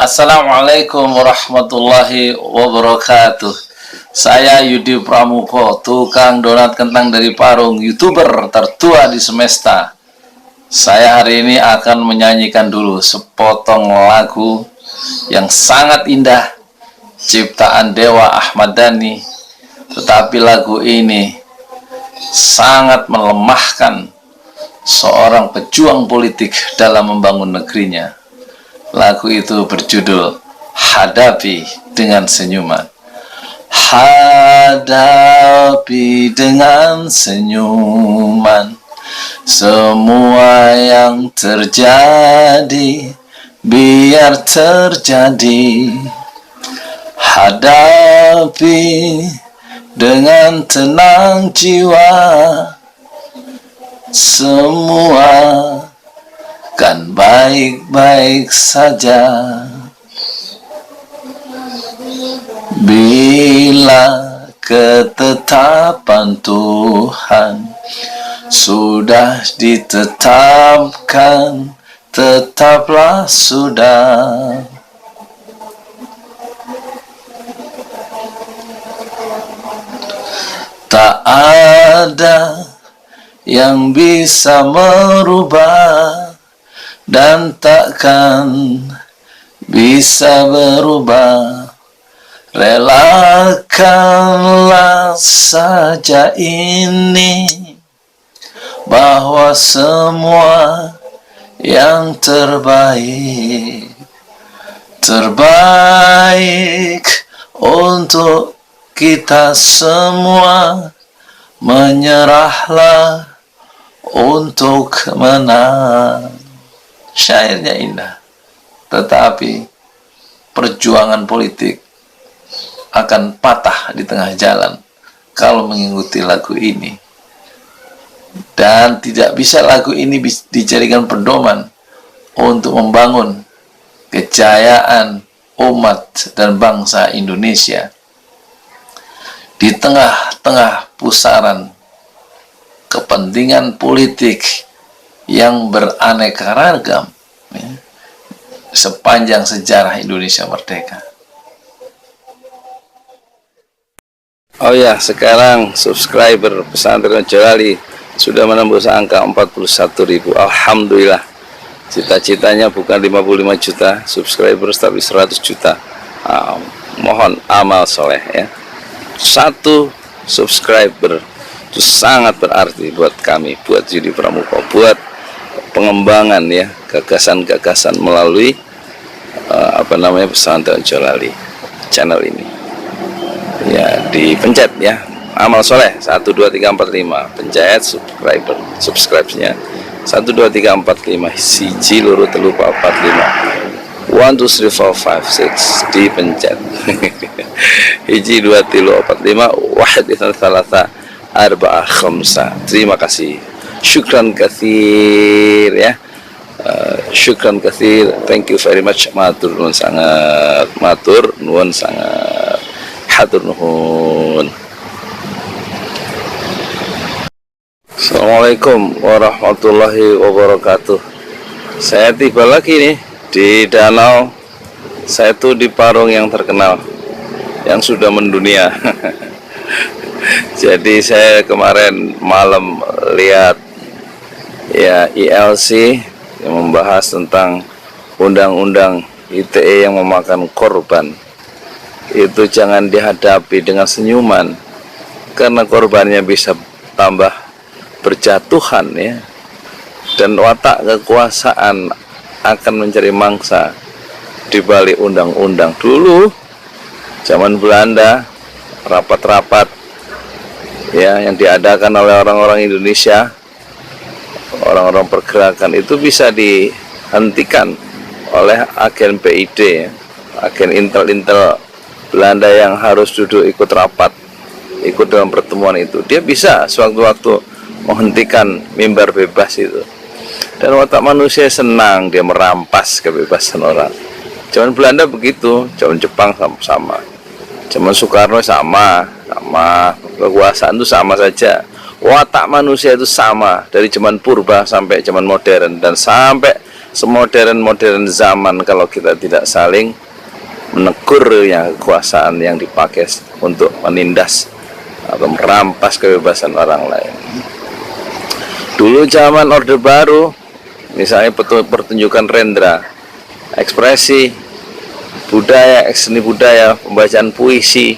Assalamualaikum warahmatullahi wabarakatuh. Saya Yudi Pramuko, tukang donat kentang dari Parung, YouTuber tertua di semesta. Saya hari ini akan menyanyikan dulu sepotong lagu yang sangat indah, ciptaan Dewa Ahmad Dhani. Tetapi lagu ini sangat melemahkan seorang pejuang politik dalam membangun negerinya. Lagu itu berjudul Hadapi dengan Senyuman. Hadapi dengan senyuman semua yang terjadi, biar terjadi. Hadapi dengan tenang jiwa, semua kan baik-baik saja. Bila ketetapan Tuhan sudah ditetapkan, tetaplah sudah. Tak ada yang bisa merubah dan takkan bisa berubah. Relakanlah saja ini, bahwa semua yang terbaik untuk kita semua. Menyerahlah untuk menang. Syairnya indah, tetapi perjuangan politik akan patah di tengah jalan kalau mengikuti lagu ini. Dan tidak bisa lagu ini dijadikan pedoman untuk membangun kejayaan umat dan bangsa Indonesia di tengah-tengah pusaran kepentingan politik yang beraneka ragam, ya, sepanjang sejarah Indonesia merdeka. Oh ya, sekarang subscriber Pesantren Jalali sudah menembus angka 41.000. Alhamdulillah. Cita-citanya bukan 55 juta subscriber, tapi 100 juta. Mohon amal soleh ya. 1 subscriber itu sangat berarti buat kami, buat Yudi Pramuko, buat pengembangan ya gagasan-gagasan melalui Pesantren Jalali channel ini. Ya, dipencet ya amal soleh 1 2 3 4 5, pencet subscribe-nya 1 2 3 4 5 siji loro telu papat 5 1 2 3 4 5 6 dipencet hiji 2 3 4 5 wahid itsal tsalatsa arba'ah khamsa. Terima kasih, syukran katsir ya. Syukran katsir, thank you very much. Matur nuwun sangat, matur nuwun sangat, hatur nuhun. Assalamualaikum warahmatullahi wabarakatuh. Saya tiba lagi nih di danau. Saya tuh di Parung yang terkenal, yang sudah mendunia. Jadi saya kemarin malam lihat ya ILC yang membahas tentang undang-undang ITE yang memakan korban. Itu jangan dihadapi dengan senyuman, karena korbannya bisa tambah berjatuhan ya, dan watak kekuasaan akan mencari mangsa di balik undang-undang. Dulu zaman Belanda, rapat-rapat ya yang diadakan oleh orang-orang Indonesia, orang-orang pergerakan itu bisa dihentikan oleh agen PID ya, agen intel-intel Belanda yang harus duduk ikut rapat, ikut dalam pertemuan itu. Dia bisa sewaktu-waktu menghentikan mimbar bebas itu. Dan watak manusia senang dia merampas kebebasan orang. Zaman Belanda begitu, zaman Jepang sama, zaman Soekarno sama, kekuasaan itu sama saja. Watak manusia itu sama dari zaman purba sampai zaman modern, dan sampai semodern-modern zaman kalau kita tidak saling menegur ya kekuasaan yang dipakai untuk menindas atau merampas kebebasan orang lain. Dulu zaman Orde Baru, misalnya pertunjukan Rendra, ekspresi budaya, seni budaya, pembacaan puisi,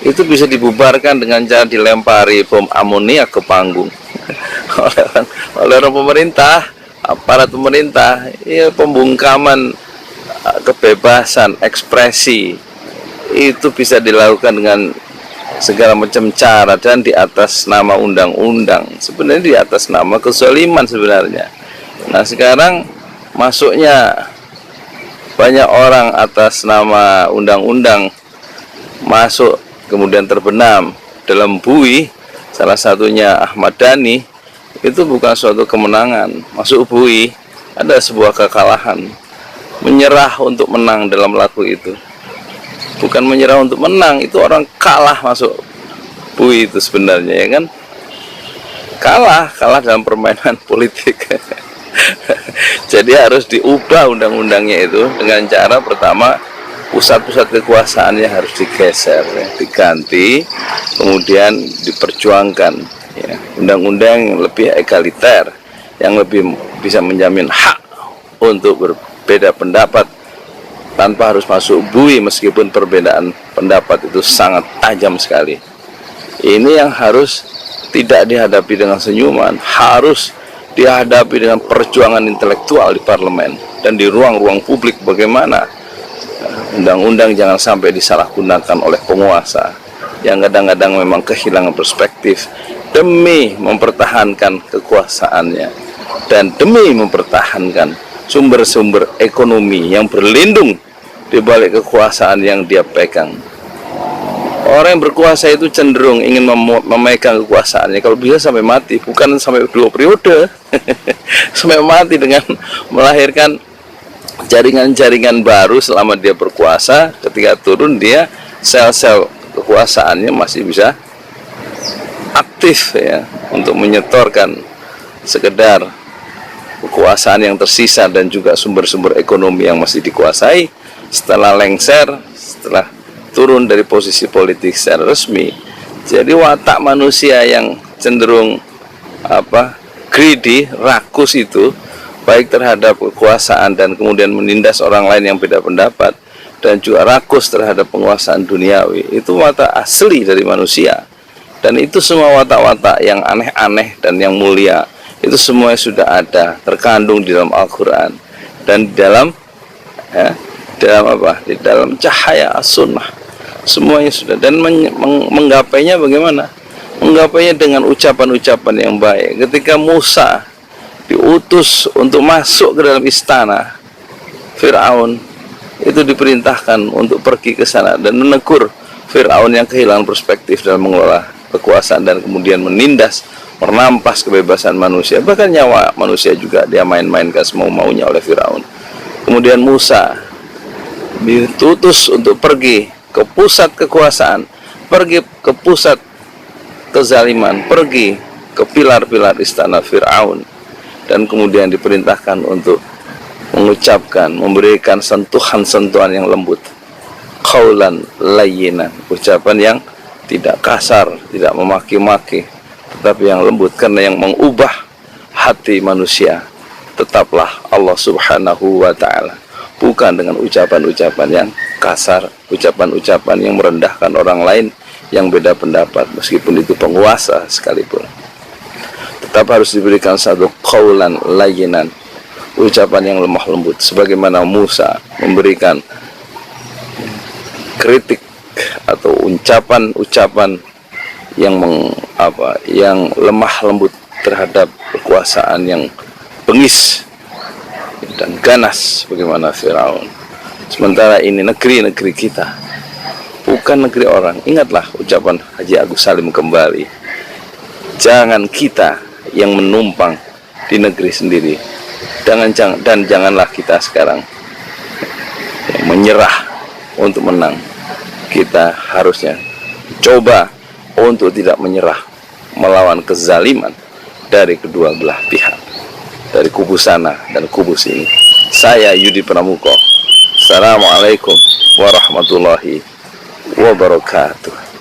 itu bisa dibubarkan dengan cara dilempari bom amoniak ke panggung oleh orang pemerintah, aparat pemerintah. Ya, pembungkaman kebebasan ekspresi itu bisa dilakukan dengan segala macam cara dan di atas nama undang-undang, sebenarnya di atas nama kezaliman sebenarnya. Nah, sekarang masuknya banyak orang atas nama undang-undang masuk kemudian terbenam dalam bui, salah satunya Ahmad Dhani, itu bukan suatu kemenangan. Masuk bui ada sebuah kekalahan, menyerah untuk menang dalam lagu itu. Bukan menyerah untuk menang, itu orang kalah masuk bui itu sebenarnya, ya kan? Kalah dalam permainan politik. Jadi harus diubah undang-undangnya itu dengan cara pertama, pusat-pusat kekuasaannya harus digeser, ya, diganti, kemudian diperjuangkan ya, undang-undang yang lebih egaliter, yang lebih bisa menjamin hak untuk berbeda pendapat tanpa harus masuk bui, meskipun perbedaan pendapat itu sangat tajam sekali. Ini yang harus tidak dihadapi dengan senyuman, harus dihadapi dengan perjuangan intelektual di parlemen dan di ruang-ruang publik. Bagaimana undang-undang jangan sampai disalahgunakan oleh penguasa yang kadang-kadang memang kehilangan perspektif demi mempertahankan kekuasaannya dan demi mempertahankan sumber-sumber ekonomi yang berlindung di balik kekuasaan yang dia pegang. Orang yang berkuasa itu cenderung ingin memegang kekuasaannya kalau bisa sampai mati, bukan sampai 2 periode sampai mati dengan melahirkan jaringan-jaringan baru. Selama dia berkuasa, ketika turun dia sel-sel kekuasaannya masih bisa aktif ya, untuk menyetorkan sekedar kekuasaan yang tersisa dan juga sumber-sumber ekonomi yang masih dikuasai setelah lengser, setelah turun dari posisi politik secara resmi. Jadi watak manusia yang cenderung greedy, rakus itu, baik terhadap kekuasaan dan kemudian menindas orang lain yang beda pendapat, dan juga rakus terhadap penguasaan duniawi, itu watak asli dari manusia. Dan itu semua watak-watak yang aneh-aneh dan yang mulia, itu semuanya sudah ada, terkandung di dalam Al-Quran dan di dalam di dalam cahaya as-sunnah. Semuanya sudah, dan menggapainya bagaimana? Menggapainya dengan ucapan-ucapan yang baik. Ketika Musa diutus untuk masuk ke dalam istana Fir'aun, itu diperintahkan untuk pergi ke sana dan menegur Fir'aun yang kehilangan perspektif dalam mengelola kekuasaan dan kemudian menindas, merampas kebebasan manusia, bahkan nyawa manusia juga dia main-mainkan semau-maunya oleh Fir'aun. Kemudian Musa ditutus untuk pergi ke pusat kekuasaan, pergi ke pusat kezaliman, pergi ke pilar-pilar istana Fir'aun, dan kemudian diperintahkan untuk mengucapkan, memberikan sentuhan-sentuhan yang lembut, qaulan layyinan, ucapan yang tidak kasar, tidak memaki-maki, tetapi yang lembut, karena yang mengubah hati manusia tetaplah Allah Subhanahu wa ta'ala, bukan dengan ucapan-ucapan yang kasar, ucapan-ucapan yang merendahkan orang lain yang beda pendapat, meskipun itu penguasa sekalipun. Tetap harus diberikan satu qaulan layyinan, ucapan yang lemah lembut, sebagaimana Musa memberikan kritik atau ucapan-ucapan yang yang lemah lembut terhadap kekuasaan yang bengis dan ganas bagaimana Firaun. Sementara ini negeri-negeri kita, bukan negeri orang. Ingatlah ucapan Haji Agus Salim kembali, jangan kita yang menumpang di negeri sendiri, dan janganlah kita sekarang yang menyerah untuk menang. Kita harusnya coba untuk tidak menyerah melawan kezaliman dari kedua belah pihak, dari kubu sana dan kubu sini. Saya Yudi Pramuko. Assalamualaikum warahmatullahi wabarakatuh.